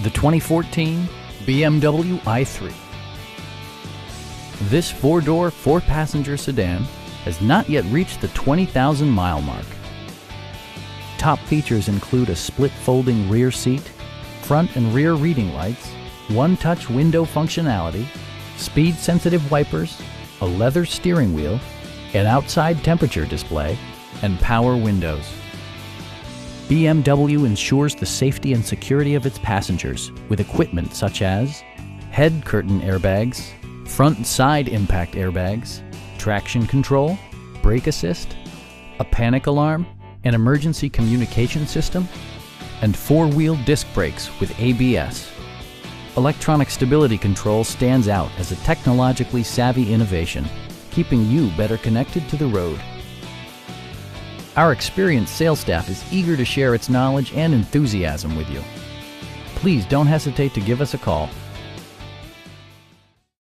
the 2014 BMW i3. This four-door, four-passenger sedan has not yet reached the 20,000-mile mark. Top features include a split folding rear seat, front and rear reading lights, one-touch window functionality, speed-sensitive wipers, a leather steering wheel, an outside temperature display, and power windows. BMW ensures the safety and security of its passengers with equipment such as head curtain airbags, front and side impact airbags, traction control, brake assist, a panic alarm, an emergency communication system, and four-wheel disc brakes with ABS. Electronic stability control stands out as a technologically savvy innovation, keeping you better connected to the road. Our experienced sales staff is eager to share its knowledge and enthusiasm with you. Please don't hesitate to give us a call.